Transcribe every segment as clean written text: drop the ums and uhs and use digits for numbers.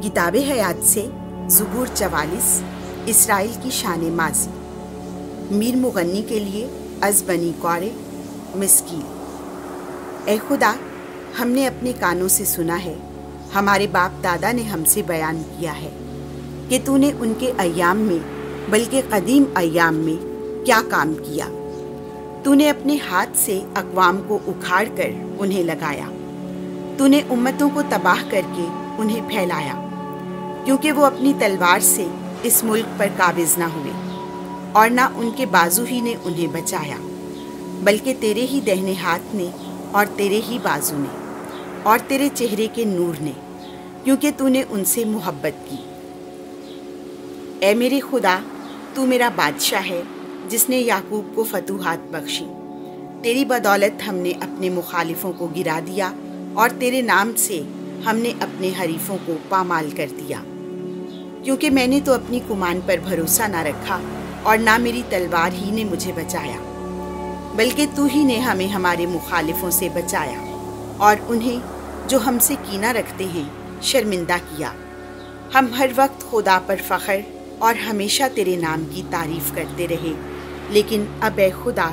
کتاب حیات سے زبور 44 اسرائیل کی شان ماضی، میر مغنی کے لیے از بنی قورے مسکیل۔ اے خدا، ہم نے اپنے کانوں سے سنا ہے، ہمارے باپ دادا نے ہم سے بیان کیا ہے کہ تو نے ان کے ایام میں بلکہ قدیم ایام میں کیا کام کیا۔ تو نے اپنے ہاتھ سے اقوام کو اکھاڑ کر انہیں لگایا، تو نے امتوں کو تباہ کر کے انہیں پھیلایا، کیونکہ وہ اپنی تلوار سے اس ملک پر قابض نہ ہوئے، اور نہ ان کے بازو ہی نے انہیں بچایا، بلکہ تیرے ہی دہنے ہاتھ نے اور تیرے ہی بازو نے اور تیرے چہرے کے نور نے، کیونکہ تو نے ان سے محبت کی۔ اے میرے خدا، تو میرا بادشاہ ہے جس نے یعقوب کو فتوحات بخشی۔ تیری بدولت ہم نے اپنے مخالفوں کو گرا دیا، اور تیرے نام سے ہم نے اپنے حریفوں کو پامال کر دیا۔ کیونکہ میں نے تو اپنی کمان پر بھروسہ نہ رکھا، اور نہ میری تلوار ہی نے مجھے بچایا، بلکہ تو ہی نے ہمیں ہمارے مخالفوں سے بچایا، اور انہیں جو ہم سے کینہ رکھتے ہیں شرمندہ کیا۔ ہم ہر وقت خدا پر فخر اور ہمیشہ تیرے نام کی تعریف کرتے رہے، لیکن اب اے خدا،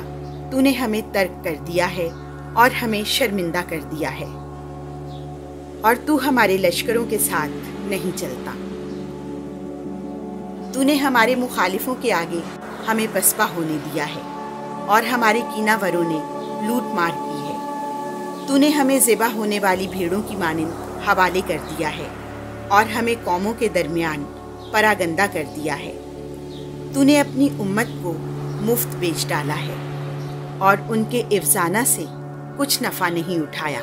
تو نے ہمیں ترک کر دیا ہے اور ہمیں شرمندہ کر دیا ہے، اور تو ہمارے لشکروں کے ساتھ نہیں چلتا۔ تو نے ہمارے مخالفوں کے آگے ہمیں پسپا ہونے دیا ہے، اور ہمارے کینہ وروں نے لوٹ مار کی ہے۔ تو نے ہمیں ذبح ہونے والی بھیڑوں کی مانند حوالے کر دیا ہے، اور ہمیں قوموں کے درمیان پراگندہ کر دیا ہے۔ تو نے اپنی امت کو مفت بیچ ڈالا ہے، اور ان کے افزانہ سے کچھ نفع نہیں اٹھایا۔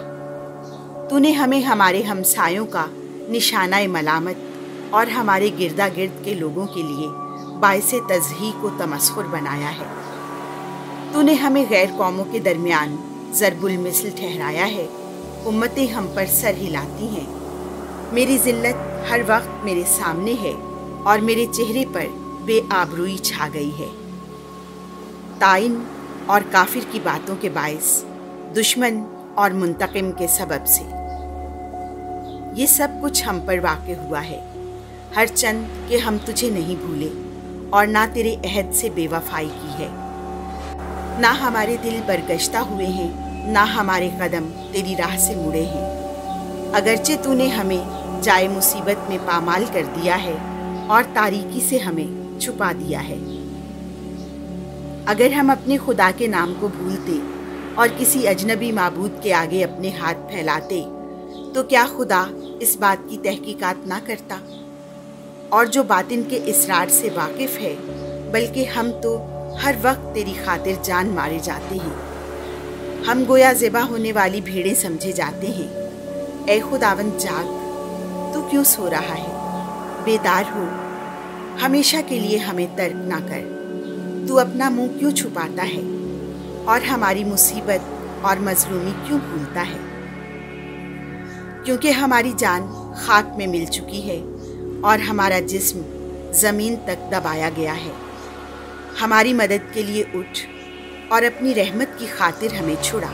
تو نے ہمیں ہمارے ہمسایوں کا نشانہ ملامت اور ہمارے گردا گرد کے لوگوں کے لیے باعث تضحیک و تمسخر بنایا ہے۔ تو نے ہمیں غیر قوموں کے درمیان ضرب المثل ٹھہرایا ہے، امتیں ہم پر سر ہلاتی ہیں۔ میری ذلت ہر وقت میرے سامنے ہے، اور میرے چہرے پر بے آبروئی چھا گئی ہے۔ طاعن اور کافر کی باتوں کے باعث، دشمن اور منتقم کے سبب سے، یہ سب کچھ ہم پر واقع ہوا ہے، ہر چند کہ ہم تجھے نہیں بھولے، اور نہ تیرے عہد سے بے وفائی کی ہے۔ نہ ہمارے دل برگشتہ ہوئے ہیں، نہ ہمارے قدم تیری راہ سے مڑے ہیں۔ اگرچہ تو نے ہمیں جائے مصیبت میں پامال کر دیا ہے، اور تاریکی سے ہمیں چھپا دیا ہے۔ اگر ہم اپنے خدا کے نام کو بھولتے اور کسی اجنبی معبود کے آگے اپنے ہاتھ پھیلاتے، تو کیا خدا اس بات کی تحقیقات نہ کرتا؟ اور جو باطن کے اسرار سے واقف ہے، بلکہ ہم تو ہر وقت تیری خاطر جان مارے جاتے ہیں، ہم گویا ذبح ہونے والی بھیڑیں سمجھے جاتے ہیں۔ اے خداوند جاگ، تو کیوں سو رہا ہے؟ بیدار ہو، ہمیشہ کے لیے ہمیں ترک نہ کر۔ تو اپنا منہ کیوں چھپاتا ہے، اور ہماری مصیبت اور مظلومی کیوں بھولتا ہے؟ کیونکہ ہماری جان خاک میں مل چکی ہے، اور ہمارا جسم زمین تک دبایا گیا ہے۔ ہماری مدد کے لیے اٹھ، اور اپنی رحمت کی خاطر ہمیں چھڑا۔